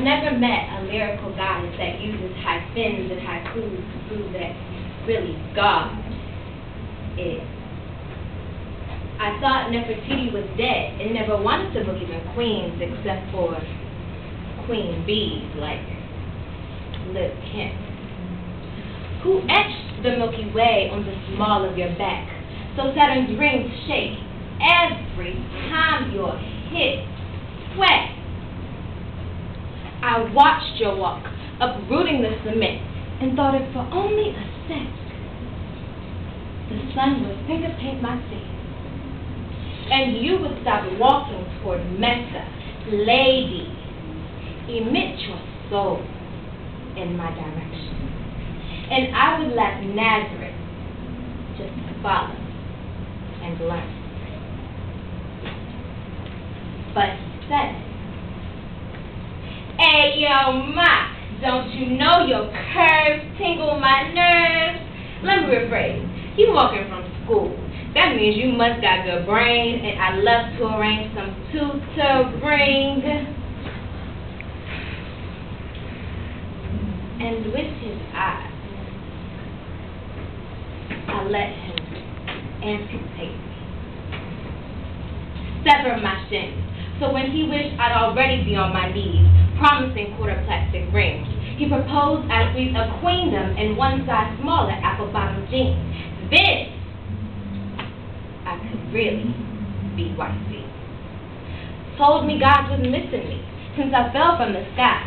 I've never met a lyrical goddess that uses hyphens and haikus to prove that really God is. I thought Nefertiti was dead and never wanted to believe in queens except for queen bees like Liv Kim, who etched the Milky Way on the small of your back so Saturn's rings shake every time you're hit sweat. I watched your walk, uprooting the cement, and thought if for only a sec, the sun would finger paint my face, and you would stop walking toward Mecca. Lady, emit your soul in my direction, and I would let Nazareth just follow and learn. But instead, hey yo ma, don't you know your curves tingle my nerves? Let me rephrase. You walking from school. That means you must got good brain, and I love to arrange some to bring. And with his eyes, I let him amputate me, sever my shins. So when he wished I'd already be on my knees, promising quarter plastic rings, he proposed I'd squeeze a queendom in one size smaller apple-bottom jeans. Then I could really be wifey. Told me God was missing me since I fell from the sky.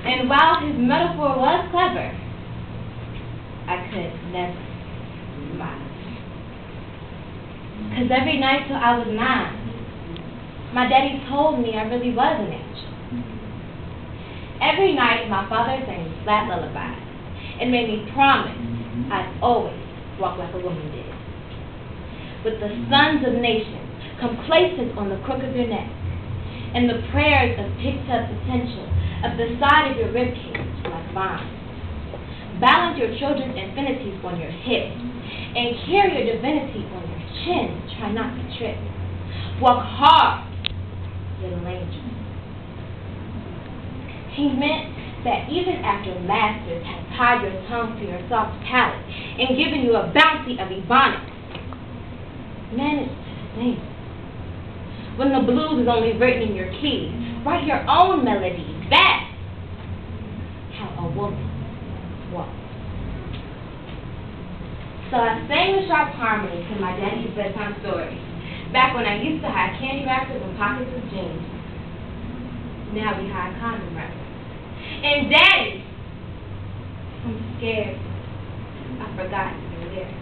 And while his metaphor was clever, I could never smile. 'Cause every night till I was 9, my daddy told me I really was an angel. Every night my father sang flat lullabies and made me promise I'd always walk like a woman did. With the sons of nations complacent on the crook of your neck, and the prayers of picked up potential of the side of your ribcage like vines. Balance your children's infinities on your hip, and carry your divinity on your chin. Try not to trip. Walk hard, little angel. He meant that even after masters had tied your tongue to your soft palate and given you a bounty of ebonics, manage to sing. When the blues is only written in your keys, write your own melodies. That's how a woman walks. So I sang the sharp harmony to my daddy's bedtime stories, back when I used to hide candy wrappers in pockets of jeans. Now we hide condom wrappers. And daddy, I'm scared I forgot the lyrics.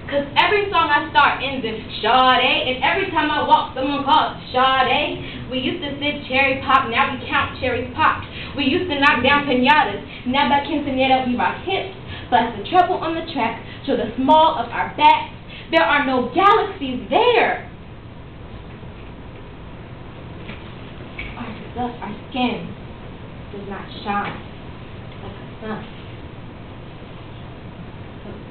'Cause every song I start ends in Sade, and every time I walk, someone calls Sade. We used to sip cherry pop, now we count cherries popped. We used to knock down pinatas, now by quinceañera we rock hips. But the trouble on the track show the small of our backs. There are no galaxies there. Our skin does not shine like a sun.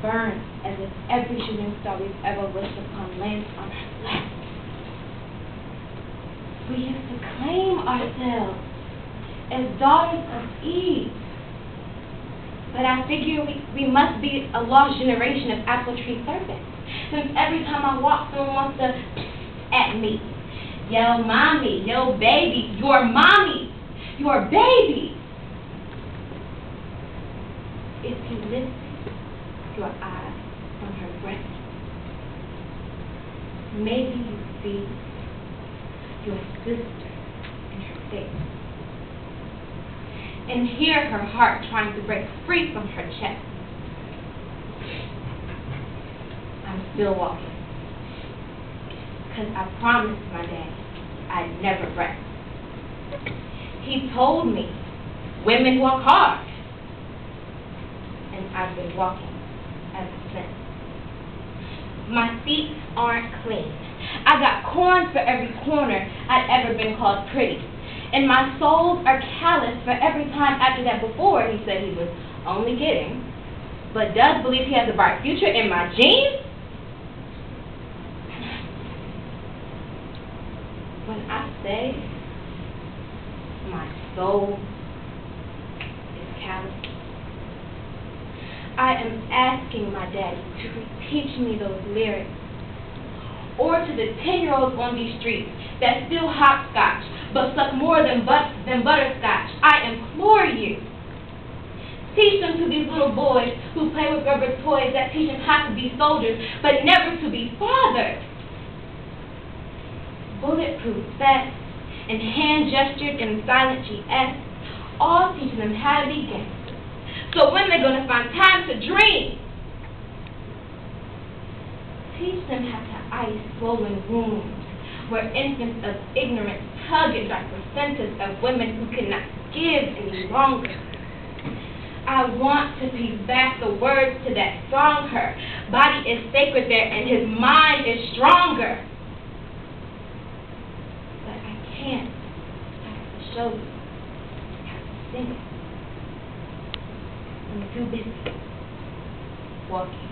Burn as if every shooting star we've ever wished upon lands on our lap. We used to claim ourselves as daughters of Eve. But I figure we must be a lost generation of apple tree serpents, since every time I walk, someone wants to at me. Yo, mommy, yo, baby, your mommy, your baby. If you listen, your eyes on her breast, maybe you see your sister in her face, and hear her heart trying to break free from her chest. I'm still walking, 'cause I promised my dad I'd never rest. He told me women walk hard, and I've been walking ever since. My feet aren't clean. I got corn for every corner I'd ever been called pretty. And my soles are calloused for every time after that before he said he was only kidding, but does believe he has a bright future in my jeans. When I say my soul is callous. I am asking my daddy to teach me those lyrics. Or to the 10-year-olds on these streets that steal hopscotch but suck more than butterscotch, I implore you. Teach them to these little boys who play with rubber toys that teach them how to be soldiers but never to be fathers. Bulletproof vests and hand gestures and silent GS, all teaching them how to be gangsters. So when they're going to find time to dream, teach them how to ice swollen wounds where infants of ignorance tug at dry placentas of women who cannot give any longer. I want to piece back the words to that song, her body is sacred there and his mind is stronger. But I can't. I have to show you. I have to sing it. I'm too busy walking.